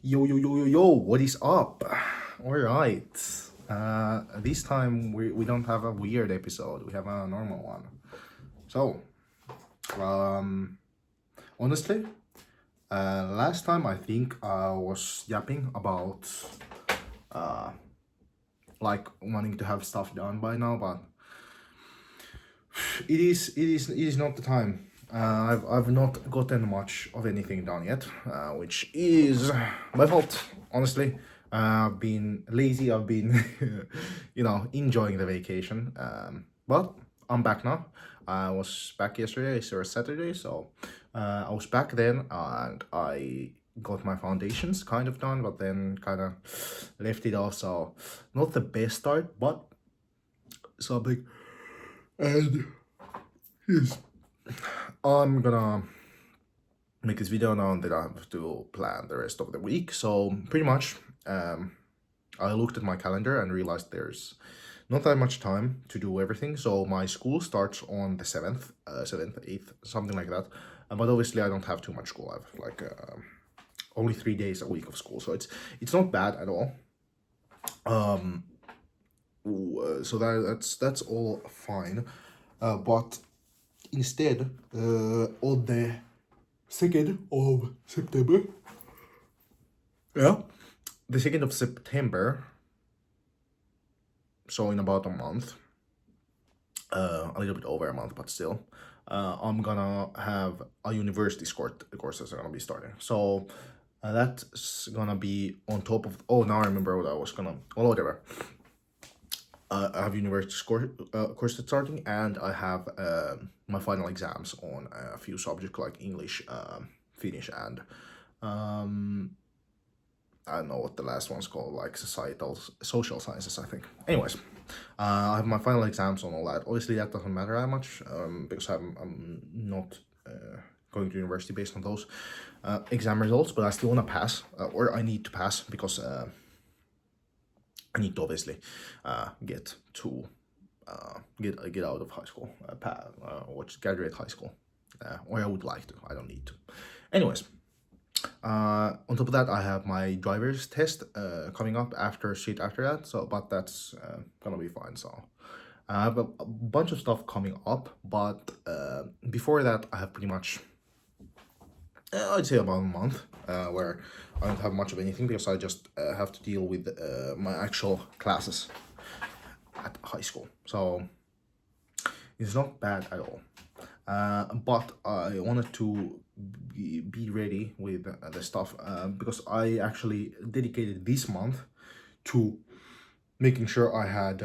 Yo, what is up? All right. This time we don't have a weird episode. We have a normal one. So, um, honestly, last time I think I was yapping about like wanting to have stuff done by now, but it is not the time. I've not gotten much of anything done yet, which is my fault. Honestly, I've been lazy. I've been, enjoying the vacation. But I'm back now. I was back yesterday, so Saturday. So I was back then, and I got my foundations kind of done, but then kind of left it off. So not the best start, but something. And yes, I'm gonna make this video now that I have to plan the rest of the week. So pretty much, I looked at my calendar and realized there's not that much time to do everything. So my school starts on the 7th, 8th, something like that. But obviously I don't have too much school. I have like only 3 days a week of school, so it's not bad at all. So that's all fine. But instead, on the 2nd of September, yeah, the 2nd of September, so in about a month, a little bit over a month, but still, I'm gonna have a university courses are gonna be starting. So that's gonna be on top of. Oh, now I remember what I was gonna. Well, whatever. I have university courses starting, and I have my final exams on a few subjects like English, Finnish, and I don't know what the last one's called, like social sciences, I think. Anyways, I have my final exams on all that. Obviously, that doesn't matter that much because I'm not going to university based on those exam results, but I still want to pass, or I need to pass because I need to obviously get to get out of high school, or just graduate high school, or I would like to. I don't need to. Anyways, on top of that, I have my driver's test coming up straight after that. So, but that's gonna be fine. So, I have a bunch of stuff coming up, but before that, I have pretty much I'd say about a month where I don't have much of anything because I just have to deal with my actual classes at high school. So it's not bad at all. But I wanted to be ready with the stuff because I actually dedicated this month to making sure I had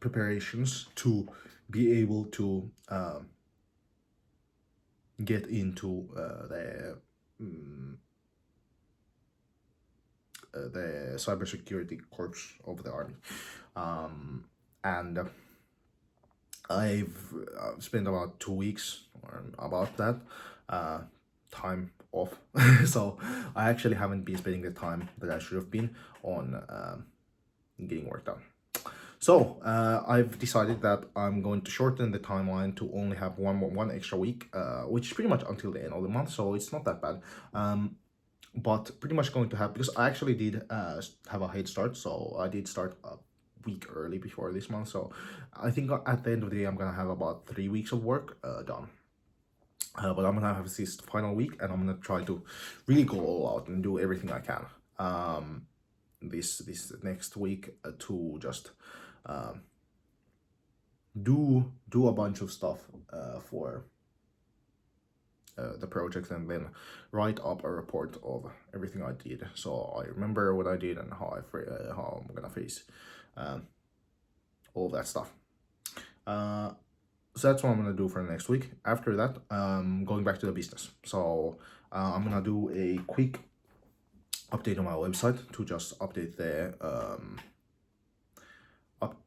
preparations to be able to get into the cybersecurity corps of the army, and I've spent about 2 weeks or about that time off. So I actually haven't been spending the time that I should have been on getting work done. So I've decided that I'm going to shorten the timeline to only have one extra week, which is pretty much until the end of the month. So it's not that bad. But pretty much going to have, because I actually did have a head start. So I did start a week early before this month. So I think at the end of the day, I'm gonna have about 3 weeks of work done. But I'm gonna have this final week, and I'm gonna try to really go all out and do everything I can this next week to just do a bunch of stuff for the project, and then write up a report of everything I did, so I remember what I did and how I'm gonna face all that stuff. So that's what I'm gonna do for the next week. After that, going back to the business. So I'm gonna do a quick update on my website to just update the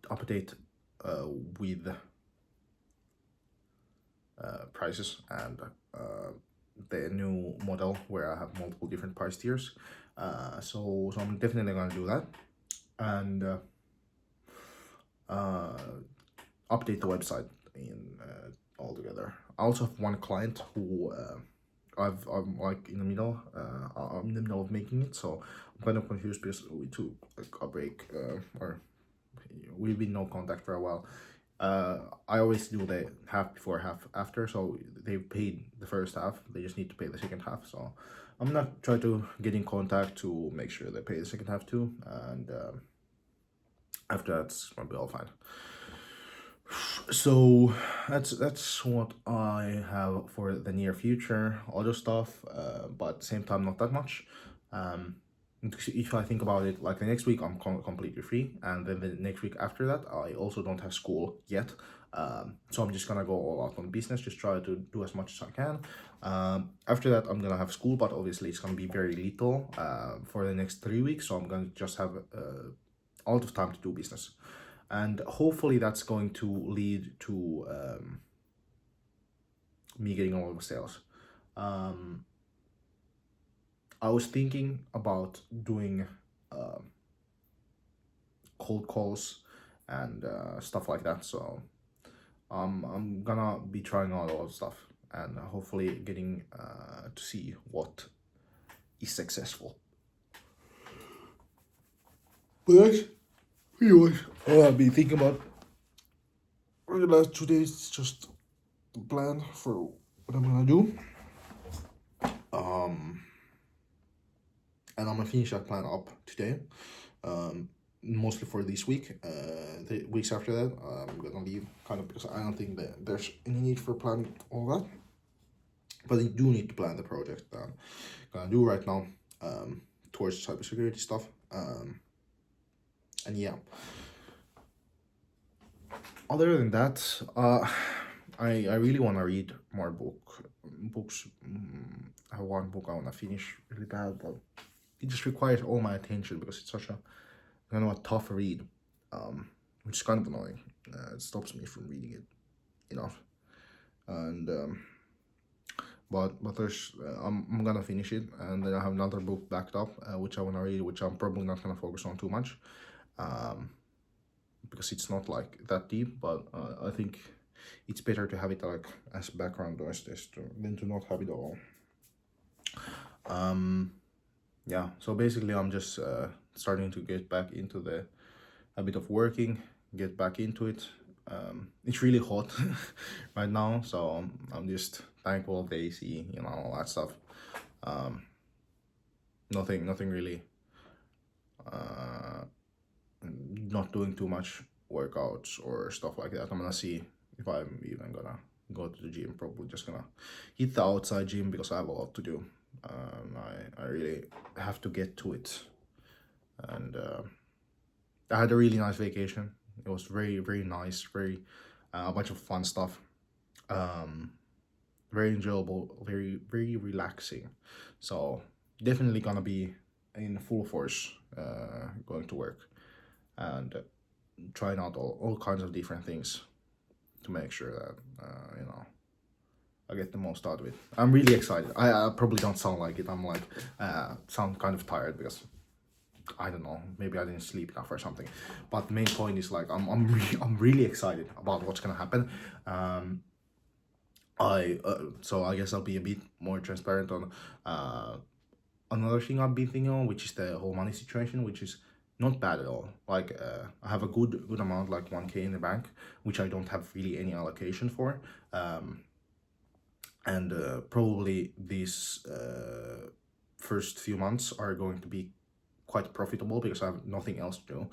update with prices and the new model where I have multiple different price tiers. So I'm definitely gonna do that, and update the website in altogether. I also have one client who I'm like in the middle. I'm in the middle of making it, so I'm kind of confused because we took like a break, or we've been no contact for a while. I always do the half before, half after. So they paid the first half. They just need to pay the second half. So I'm not trying to get in contact to make sure they pay the second half too. And after that's gonna be all fine. So that's what I have for the near future. Other stuff, but at the same time not that much. If I think about it, like the next week I'm completely free, and then the next week after that I also don't have school yet. So I'm just gonna go all out on business, just try to do as much as I can. After that I'm gonna have school, but obviously it's gonna be very little for the next 3 weeks. So I'm gonna just have a lot of time to do business, and hopefully that's going to lead to me getting a lot of sales. I was thinking about doing cold calls and stuff like that. So I'm gonna be trying out a lot of stuff and hopefully getting to see what is successful. But that's pretty much all I've been thinking about for the last 2 days. Just the plan for what I'm gonna do. And I'm gonna finish that plan up today. Mostly for this week. The weeks after that, I'm gonna leave kind of because I don't think that there's any need for planning all that. But I do need to plan the project that I'm gonna do right now towards cybersecurity stuff. And yeah. Other than that, I really want to read more books. I have one book I want to finish really bad, but it just requires all my attention because it's such a kind of a tough read, which is kind of annoying. It stops me from reading it enough, and but there's I'm gonna finish it, and then I have another book backed up which I want to read, which I'm probably not gonna focus on too much, because it's not like that deep. But I think it's better to have it like as background noise than to not have it at all. Yeah, so basically I'm just starting to get back into the a bit of working, get back into it. It's really hot right now, so I'm just thankful of the AC, all that stuff. Nothing really, not doing too much workouts or stuff like that. I'm gonna see if I'm even gonna go to the gym. Probably just gonna hit the outside gym because I have a lot to do. I really have to get to it, and I had a really nice vacation. It was very nice, very a bunch of fun stuff. Very enjoyable, very relaxing. So definitely gonna be in full force going to work and trying out all kinds of different things to make sure that I get the most out of it. I'm really excited. I probably don't sound like it. I'm like sound kind of tired because I don't know, maybe I didn't sleep enough or something. But the main point is like I'm really excited about what's gonna happen. So I guess I'll be a bit more transparent on another thing I've been thinking on, which is the whole money situation, which is not bad at all. Like I have a good amount, like 1K in the bank, which I don't have really any allocation for. And probably these first few months are going to be quite profitable because I have nothing else to do.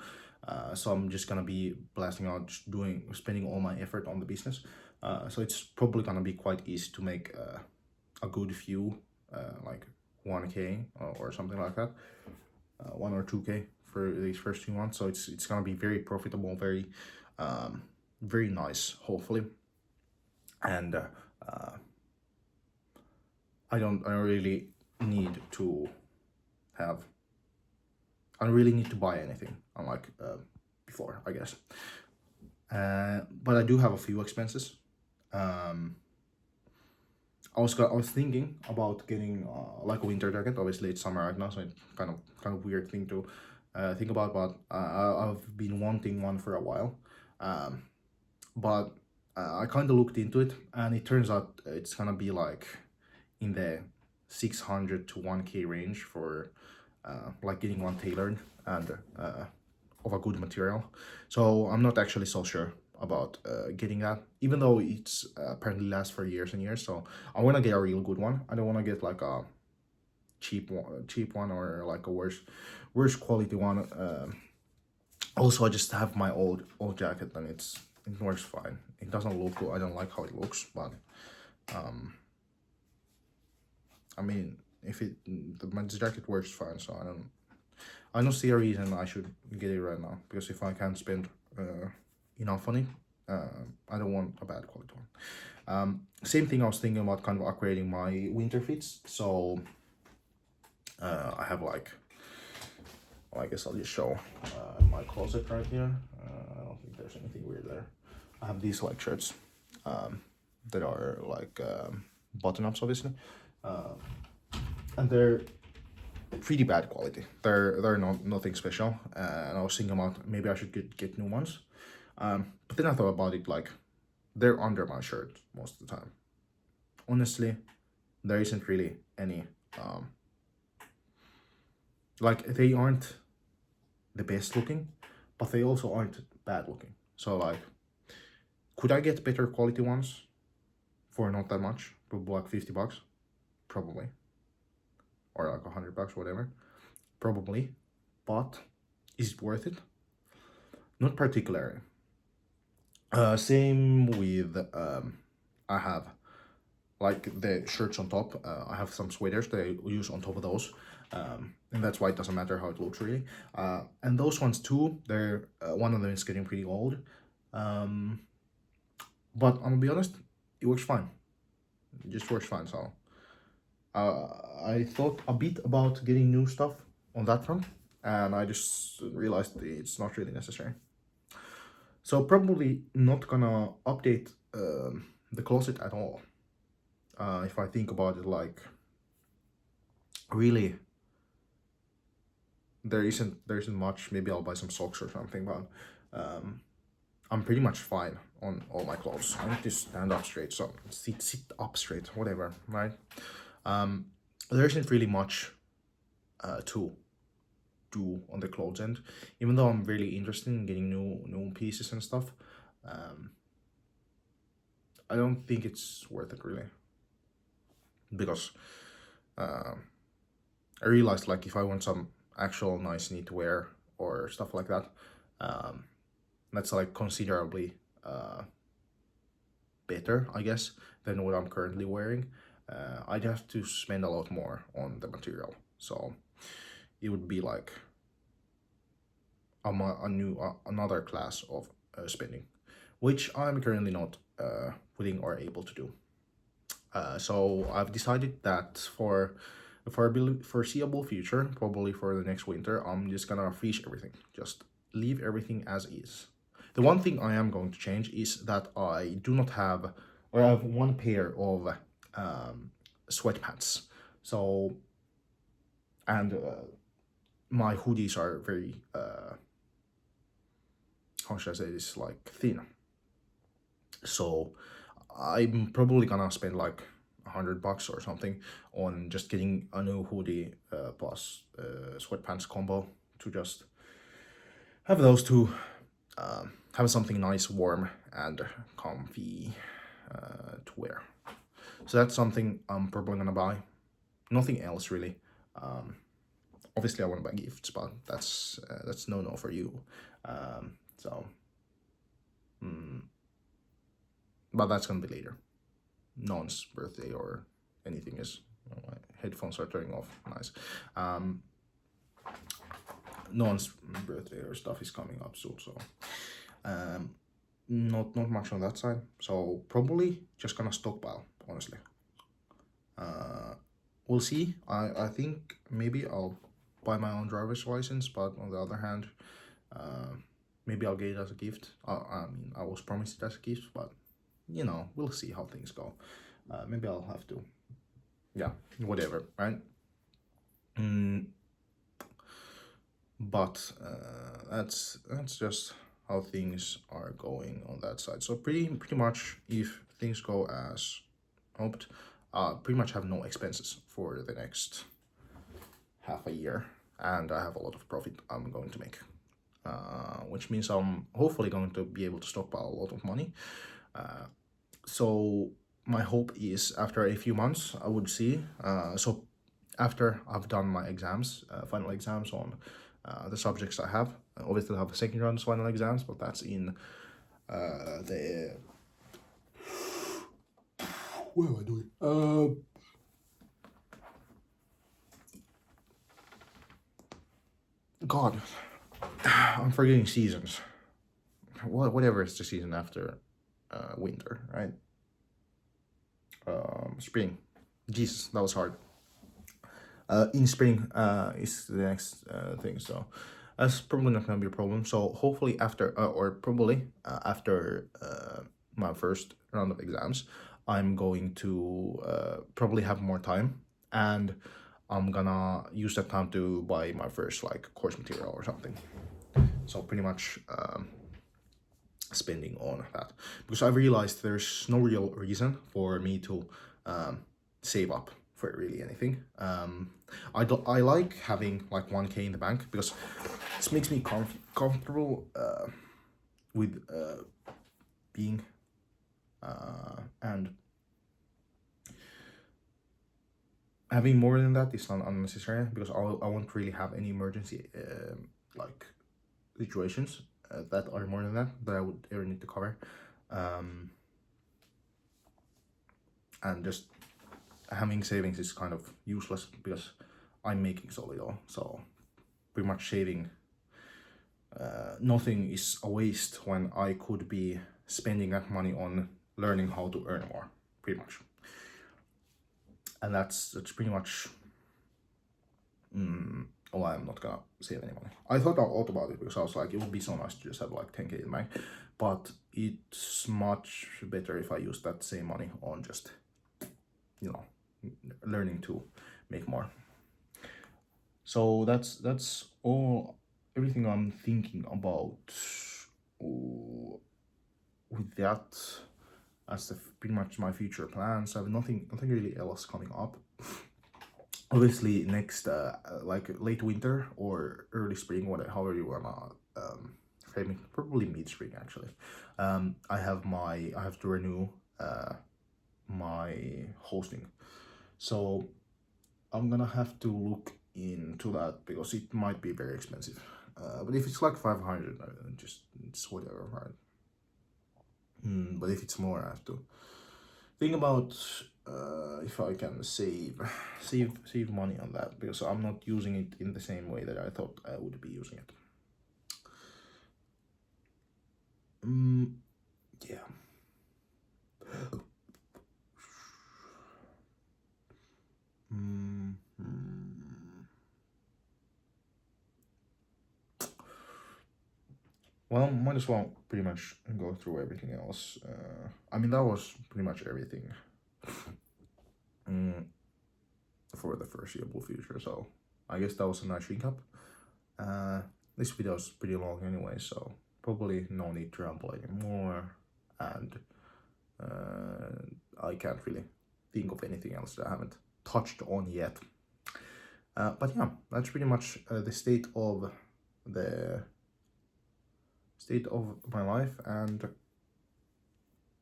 So I'm just gonna be blasting out, just spending all my effort on the business. So it's probably gonna be quite easy to make a good few, like 1K or something like that, 1 or 2K for these first 2 months. So it's gonna be very profitable, very nice, hopefully. And I don't really need to have. I don't really need to buy anything, unlike before, I guess. But I do have a few expenses. I was thinking about getting like a winter jacket. Obviously, it's summer right now, so it's kind of weird thing to think about. But I've been wanting one for a while. But I kind of looked into it, and it turns out it's gonna be like in the 600 to 1K range for like getting one tailored and of a good material. So I'm not actually so sure about getting that, even though it's apparently lasts for years and years. So I want to get a real good one. I don't want to get like a cheap one or like a worse quality one. Also, I just have my old jacket and it works fine. It doesn't look good. I don't like how it looks, but I mean, if my jacket works fine, so I don't see a reason I should get it right now, because if I can't spend enough on it, I don't want a bad quality one. Same thing, I was thinking about kind of upgrading my winter fits. So I have like, well, I guess I'll just show my closet right here. I don't think there's anything weird there. I have these like shirts that are like button-ups, obviously, and they're pretty bad quality. They're not nothing special, and I was thinking about maybe I should get new ones. But then I thought about it, like, they're under my shirt most of the time. Honestly, there isn't really any like, they aren't the best looking, but they also aren't bad looking. So like, could I get better quality ones for not that much? Probably like $50, probably, or like $100, whatever, probably. But is it worth it? Not particularly. Same with I have like the shirts on top. I have some sweaters that I use on top of those, and that's why it doesn't matter how it looks, really. And those ones too, they're one of them is getting pretty old, but I'm gonna be honest, it works fine. It just works fine. So I thought a bit about getting new stuff on that front, and I just realized it's not really necessary. So probably not gonna update the closet at all. If I think about it, like, really, there isn't much. Maybe I'll buy some socks or something, but I'm pretty much fine on all my clothes. I need to stand up straight, so sit up straight, whatever, right? There isn't really much to do on the clothes end, even though I'm really interested in getting new pieces and stuff. I don't think it's worth it, really, because I realized, like, if I want some actual nice knitwear or stuff like that, that's like considerably better, I guess, than what I'm currently wearing. I'd have to spend a lot more on the material, so it would be like another class of spending, which I'm currently not willing or able to do. So I've decided that for the foreseeable future, probably for the next winter, I'm just gonna freeze everything, just leave everything as is. The one thing I am going to change is that I do not have, or I have one pair of sweatpants. So, and my hoodies are very, how should I say this, like, thin. So I'm probably gonna spend like $100 or something on just getting a new hoodie plus sweatpants combo, to just have those two, have something nice, warm, and comfy to wear. So that's something I'm probably gonna buy. Nothing else, really. Obviously, I want to buy gifts, but that's no for you. So, but that's gonna be later. No one's birthday or anything is. My headphones are turning off. Nice. No one's birthday or stuff is coming up soon, so not much on that side. So probably just gonna stockpile, honestly. We'll see. I think maybe I'll buy my own driver's license, but on the other hand, maybe I'll get it as a gift. I mean, I was promised it as a gift, but you know, we'll see how things go. Maybe I'll have to, yeah, whatever, right? But that's just how things are going on that side. So pretty much, if things go as hoped, pretty much have no expenses for the next half a year, and I have a lot of profit I'm going to make, which means I'm hopefully going to be able to stockpile a lot of money. So my hope is after a few months I would see, so after I've done my exams, final exams on the subjects I have. Obviously I have the second round's final exams, but that's in the what am I doing? God, I'm forgetting seasons. Whatever is the season after winter, right? Spring. Jesus, that was hard. In spring is the next thing, so that's probably not gonna be a problem. So hopefully after, or probably after my first round of exams, I'm going to probably have more time, and I'm gonna use that time to buy my first like course material or something. So pretty much spending on that, because I realized there's no real reason for me to save up for really anything. I like having like 1K in the bank because this makes me comfortable with being and having more than that is not unnecessary, because I won't really have any emergency like situations that are more than that I would ever need to cover, and just having savings is kind of useless because I'm making so little. So pretty much saving, nothing is a waste when I could be spending that money on learning how to earn more, pretty much. And that's pretty much why I'm not gonna save any money. I thought a lot about it because I was like, it would be so nice to just have like 10K in the bank, but it's much better if I use that same money on just, you know, learning to make more. So that's all, everything I'm thinking about with that. That's pretty much my future plans. I have nothing really else coming up. Obviously next like late winter or early spring, whatever, however you wanna frame it, probably mid-spring actually. I have to renew my hosting, so I'm gonna have to look into that because it might be very expensive. But if it's like 500, just it's whatever, right? But if it's more, I have to think about if I can save money on that, because I'm not using it in the same way that I thought I would be using it. Yeah. Well, might as well pretty much go through everything else. I mean, that was pretty much everything for the foreseeable future, so I guess that was a nice recap. This video is pretty long anyway, so probably no need to ramble anymore, and I can't really think of anything else that I haven't touched on yet. But yeah, that's pretty much the state of my life and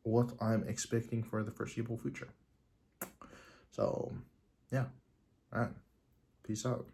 what I'm expecting for the foreseeable future. So yeah, all right, peace out.